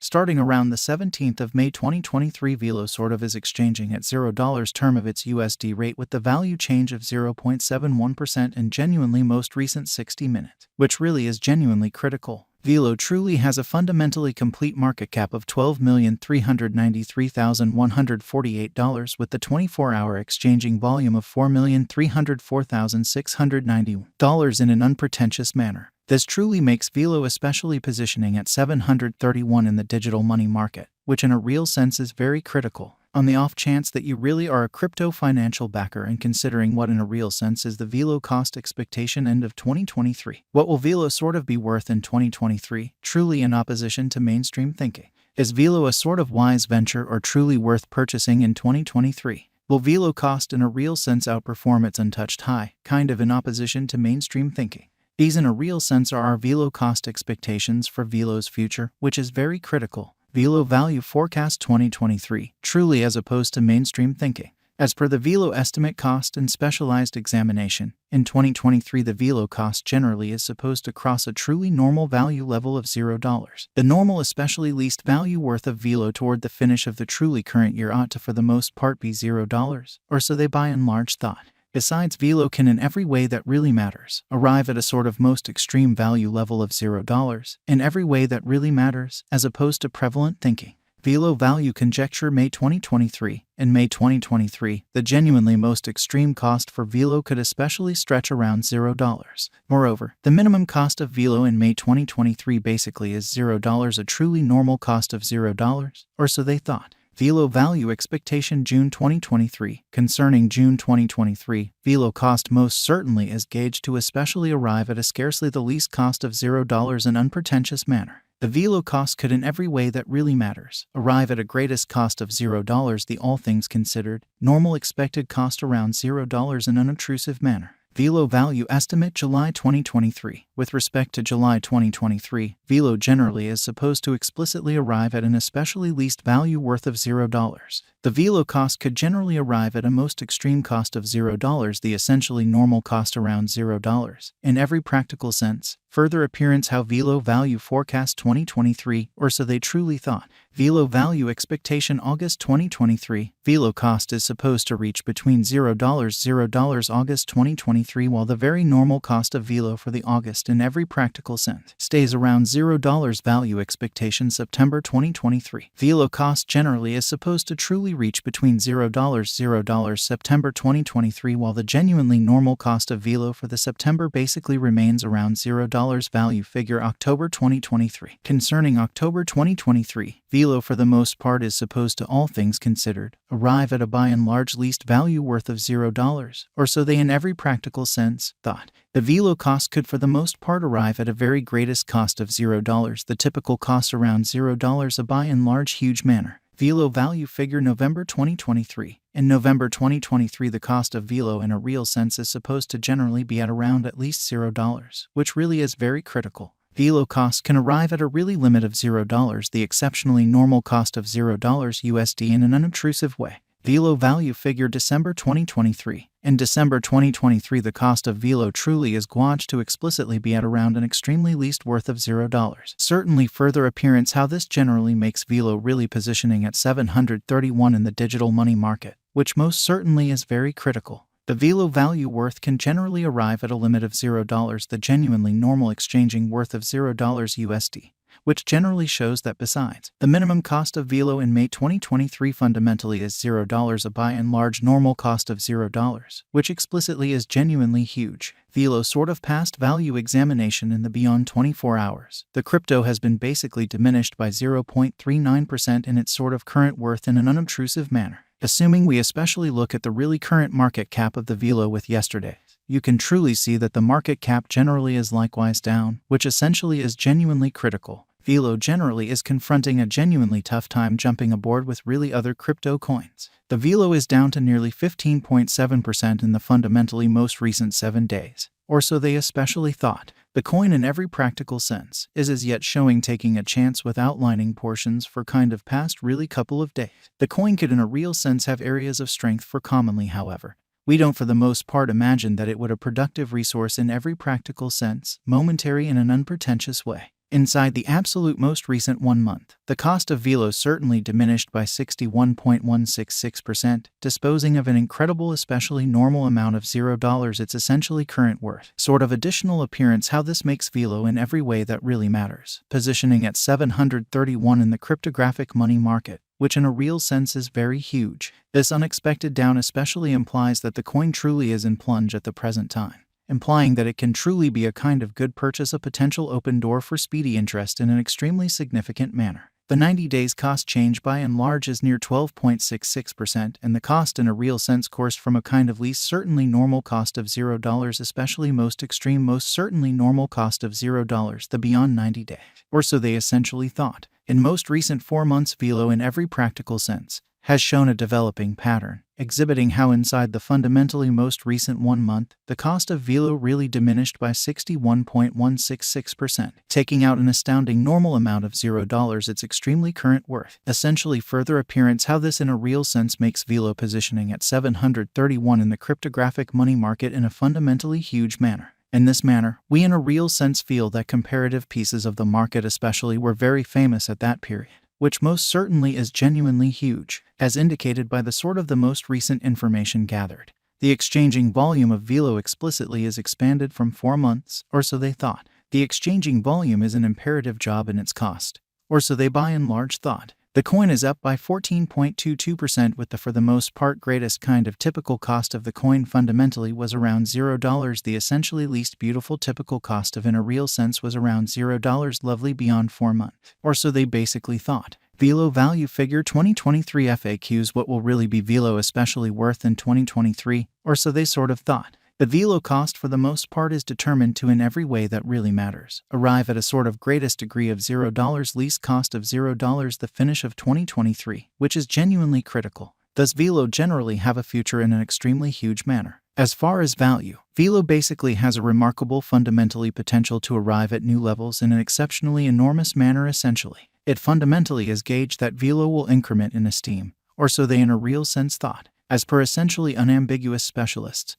Starting around the 17th of May 2023, Velo sort of is exchanging at $0 term of its USD rate with the value change of 0.71% in genuinely most recent 60 minutes, which really is genuinely critical. Velo truly has a fundamentally complete market cap of $12,393,148 with the 24-hour exchanging volume of $4,304,690 in an unpretentious manner. This truly makes Velo especially positioning at 731 in the digital money market, which in a real sense is very critical. On the off chance that you really are a crypto financial backer and considering what in a real sense is the Velo cost expectation end of 2023. What will Velo sort of be worth in 2023, truly in opposition to mainstream thinking? Is Velo a sort of wise venture or truly worth purchasing in 2023? Will Velo cost in a real sense outperform its untouched high, kind of in opposition to mainstream thinking? These in a real sense are our Velo cost expectations for Velo's future, which is very critical. Velo Value Forecast 2023, truly as opposed to mainstream thinking. As per the Velo Estimate Cost and Specialized Examination, in 2023 the Velo cost generally is supposed to cross a truly normal value level of $0. The normal especially least value worth of Velo toward the finish of the truly current year ought to for the most part be $0, or so they by and large thought. Besides, Velo can in every way that really matters arrive at a sort of most extreme value level of $0 in every way that really matters, as opposed to prevalent thinking. Velo Value Conjecture May 2023. In May 2023, the genuinely most extreme cost for Velo could especially stretch around $0. Moreover, the minimum cost of Velo in May 2023 basically is $0, a truly normal cost of $0, or so they thought. Velo Value Expectation June 2023. Concerning June 2023, Velo cost most certainly is gauged to especially arrive at a scarcely the least cost of $0 in unpretentious manner. The Velo cost could in every way that really matters arrive at a greatest cost of $0, the all things considered, normal expected cost around $0 in unobtrusive manner. Velo Value Estimate July 2023. With respect to July 2023, Velo generally is supposed to explicitly arrive at an especially least value worth of $0. The Velo cost could generally arrive at a most extreme cost of $0, the essentially normal cost around $0. In every practical sense, further appearance how Velo Value Forecast 2023, or so they truly thought. Velo Value Expectation August 2023. Velo cost is supposed to reach between $0 August 2023, while the very normal cost of Velo for the August in every practical sense stays around $0. Value Expectation September 2023. Velo cost generally is supposed to truly reach between $0 September 2023, while the genuinely normal cost of Velo for the September basically remains around $0. Value Figure October 2023. Concerning October 2023, Velo for the most part is supposed to, all things considered, arrive at a by and large least value worth of $0, or so they in every practical sense thought. The Velo cost could for the most part arrive at a very greatest cost of $0, the typical cost around $0, a by and large huge manner. Velo Value Figure November 2023. In November 2023, the cost of Velo in a real sense is supposed to generally be at around at least $0, which really is very critical. Velo cost can arrive at a really limit of $0, the exceptionally normal cost of $0 USD in an unobtrusive way. Velo Value Figure December 2023. In December 2023, the cost of Velo truly is gauged to explicitly be at around an extremely least worth of $0. Certainly further appearance how this generally makes Velo really positioning at 731 in the digital money market, which most certainly is very critical. The Velo value worth can generally arrive at a limit of $0, the genuinely normal exchanging worth of $0 USD, which generally shows that besides, the minimum cost of Velo in May 2023 fundamentally is $0, a by and large normal cost of $0, which explicitly is genuinely huge. Velo sort of past value examination in the beyond 24 hours. The crypto has been basically diminished by 0.39% in its sort of current worth in an unobtrusive manner. Assuming we especially look at the really current market cap of the Velo with yesterday, you can truly see that the market cap generally is likewise down, which essentially is genuinely critical. Velo generally is confronting a genuinely tough time jumping aboard with really other crypto coins. The Velo is down to nearly 15.7% in the fundamentally most recent 7 days, or so they especially thought. The coin in every practical sense is as yet showing taking a chance with outlining portions for kind of past really couple of days. The coin could in a real sense have areas of strength for commonly, however. We don't for the most part imagine that it would a productive resource in every practical sense, momentary in an unpretentious way. Inside the absolute most recent 1 month, the cost of Velo certainly diminished by 61.166%, disposing of an incredible, especially normal amount of $0 its essentially current worth. Sort of additional appearance how this makes Velo in every way that really matters. Positioning at 731 in the cryptographic money market, which in a real sense is very huge. This unexpected down especially implies that the coin truly is in plunge at the present time, implying that it can truly be a kind of good purchase, a potential open door for speedy interest in an extremely significant manner. The 90 days cost change by and large is near 12.66%, and the cost in a real sense coursed from a kind of least certainly normal cost of $0, especially most extreme most certainly normal cost of $0, the beyond 90 days. Or so they essentially thought. In most recent 4 months, Velo in every practical sense has shown a developing pattern, exhibiting how inside the fundamentally most recent 1 month, the cost of Velo really diminished by 61.166%, taking out an astounding normal amount of $0 its extremely current worth. Essentially further appearance how this in a real sense makes Velo positioning at 731 in the cryptographic money market in a fundamentally huge manner. In this manner, we in a real sense feel that comparative pieces of the market especially were very famous at that period, which most certainly is genuinely huge, as indicated by the sort of the most recent information gathered. The exchanging volume of Velo explicitly is expanded from 4 months, or so they thought. The exchanging volume is an imperative job in its cost, or so they by and large thought. The coin is up by 14.22% with the for the most part greatest kind of typical cost of the coin fundamentally was around $0. The essentially least beautiful typical cost of in a real sense was around $0 lovely beyond 4 months. Or so they basically thought. Velo value figure 2023 FAQs what will really be Velo especially worth in 2023, or so they sort of thought. The Velo cost for the most part is determined to in every way that really matters arrive at a sort of greatest degree of $0 least cost of $0 the finish of 2023, which is genuinely critical. Does Velo generally have a future in an extremely huge manner? As far as value, Velo basically has a remarkable fundamentally potential to arrive at new levels in an exceptionally enormous manner essentially. It fundamentally is gauged that Velo will increment in esteem, or so they in a real sense thought, as per essentially unambiguous specialists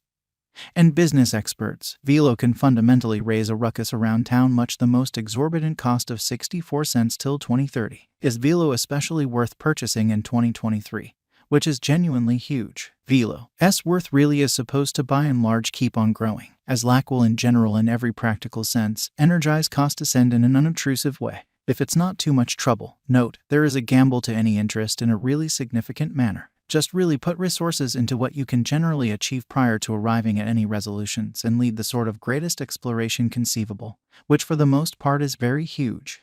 and business experts. Velo can fundamentally raise a ruckus around town much the most exorbitant cost of 64 cents till 2030. Is Velo especially worth purchasing in 2023? Which is genuinely huge. Velo's worth really is supposed to by and large keep on growing, as lack will in general in every practical sense energize cost ascend in an unobtrusive way. If it's not too much trouble, note, there is a gamble to any interest in a really significant manner. Just really put resources into what you can generally achieve prior to arriving at any resolutions and lead the sort of greatest exploration conceivable, which for the most part is very huge.